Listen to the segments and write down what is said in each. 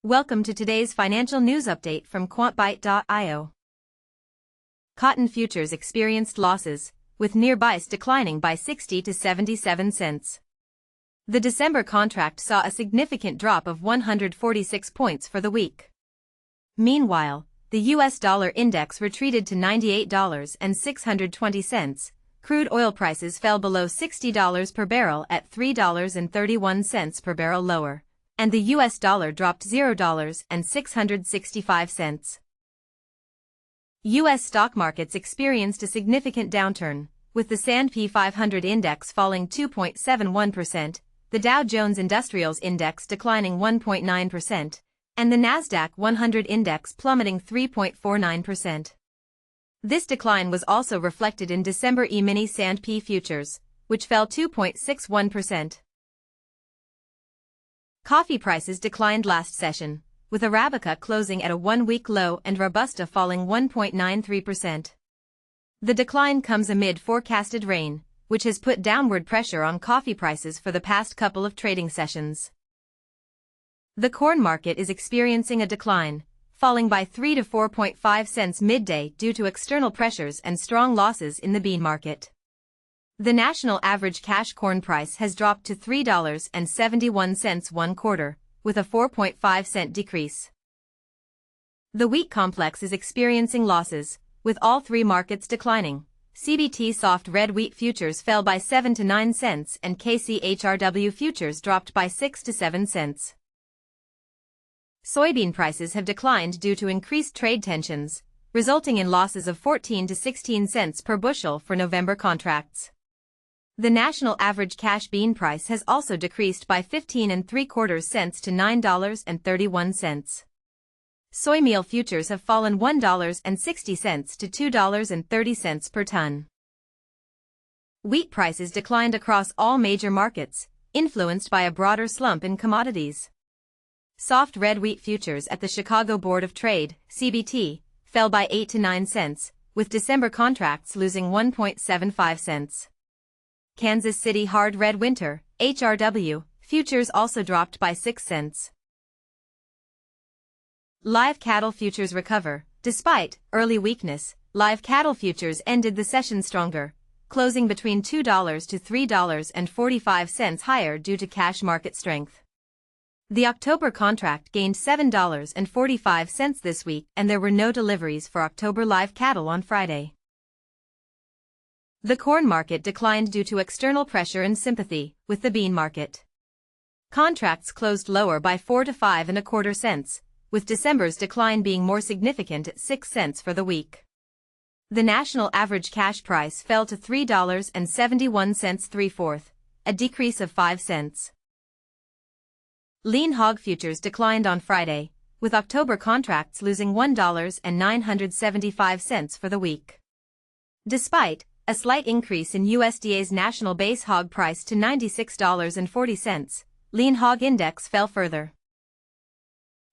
Welcome to today's financial news update from quantbyte.io. Cotton futures experienced losses, with nearbuys declining by 60 to 77 cents. The December contract saw a significant drop of 146 points for the week. Meanwhile, the U.S. dollar index retreated to $98.620. Crude oil prices fell below $60 per barrel at $3.31 per barrel lower, and the U.S. dollar dropped $0.665. U.S. stock markets experienced a significant downturn, with the S&P 500 index falling 2.71%, the Dow Jones Industrials Index declining 1.9%, and the Nasdaq 100 index plummeting 3.49%. This decline was also reflected in December E-mini S&P futures, which fell 2.61%. Coffee prices declined last session, with Arabica closing at a one-week low and Robusta falling 1.93%. The decline comes amid forecasted rain, which has put downward pressure on coffee prices for the past couple of trading sessions. The corn market is experiencing a decline, falling by 3 to 4.5 cents midday due to external pressures and strong losses in the bean market. The national average cash corn price has dropped to $3.71 one quarter, with a 4.5-cent decrease. The wheat complex is experiencing losses, with all three markets declining. CBT soft red wheat futures fell by 7 to 9 cents and KCHRW futures dropped by 6 to 7 cents. Soybean prices have declined due to increased trade tensions, resulting in losses of 14 to 16 cents per bushel for November contracts. The national average cash bean price has also decreased by 15 3/4 cents to $9.31. Soy meal futures have fallen $1.60 to $2.30 per ton. Wheat prices declined across all major markets, influenced by a broader slump in commodities. Soft red wheat futures at the Chicago Board of Trade, CBT, fell by 8 to 9 cents, with December contracts losing 1.75 cents. Kansas City hard red winter, HRW, futures also dropped by 6 cents. Live cattle futures recover. Despite early weakness, live cattle futures ended the session stronger, closing between $2 to $3.45 higher due to cash market strength. The October contract gained $7.45 this week, and there were no deliveries for October live cattle on Friday. The corn market declined due to external pressure and sympathy with the bean market. Contracts closed lower by 4 to 5 1/4 cents, with December's decline being more significant at 6 cents for the week. The national average cash price fell to $3.71 3/4, a decrease of 5 cents. Lean hog futures declined on Friday, with October contracts losing $1.975 for the week. Despite a slight increase in USDA's national base hog price to $96.40, lean hog index fell further.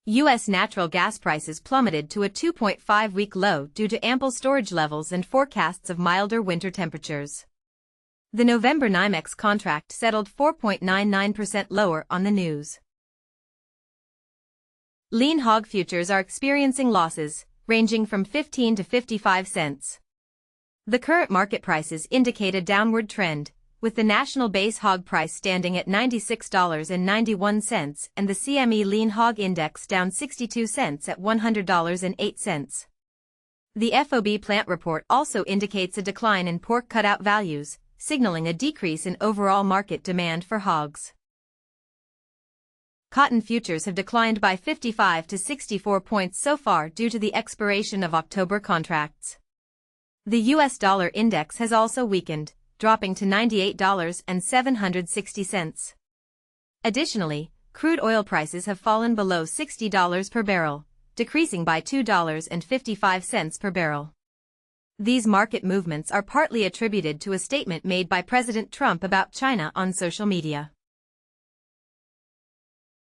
U.S. natural gas prices plummeted to a 2.5-week low due to ample storage levels and forecasts of milder winter temperatures. The November NYMEX contract settled 4.99% lower on the news. Lean hog futures are experiencing losses, ranging from 15 to 55 cents. The current market prices indicate a downward trend, with the national base hog price standing at $96.91 and the CME lean hog index down 62 cents at $100.08. The FOB plant report also indicates a decline in pork cutout values, signaling a decrease in overall market demand for hogs. Cotton futures have declined by 55 to 64 points so far due to the expiration of October contracts. The U.S. dollar index has also weakened, dropping to $98.760. Additionally, crude oil prices have fallen below $60 per barrel, decreasing by $2.55 per barrel. These market movements are partly attributed to a statement made by President Trump about China on social media.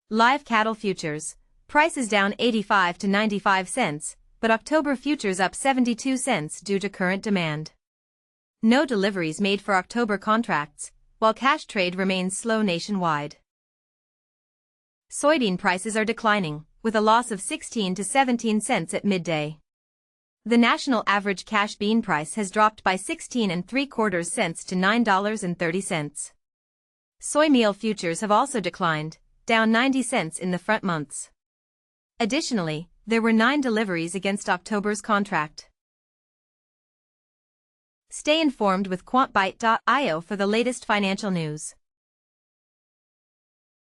Live cattle futures, prices down 85 to 95 cents, but October futures up 72 cents due to current demand. No deliveries made for October contracts, while cash trade remains slow nationwide. Soybean prices are declining, with a loss of 16 to 17 cents at midday. The national average cash bean price has dropped by 16.75 cents to $9.30. Soy meal futures have also declined, down 90 cents in the front months. Additionally, there were 9 deliveries against October's contract. Stay informed with quantbyte.io for the latest financial news.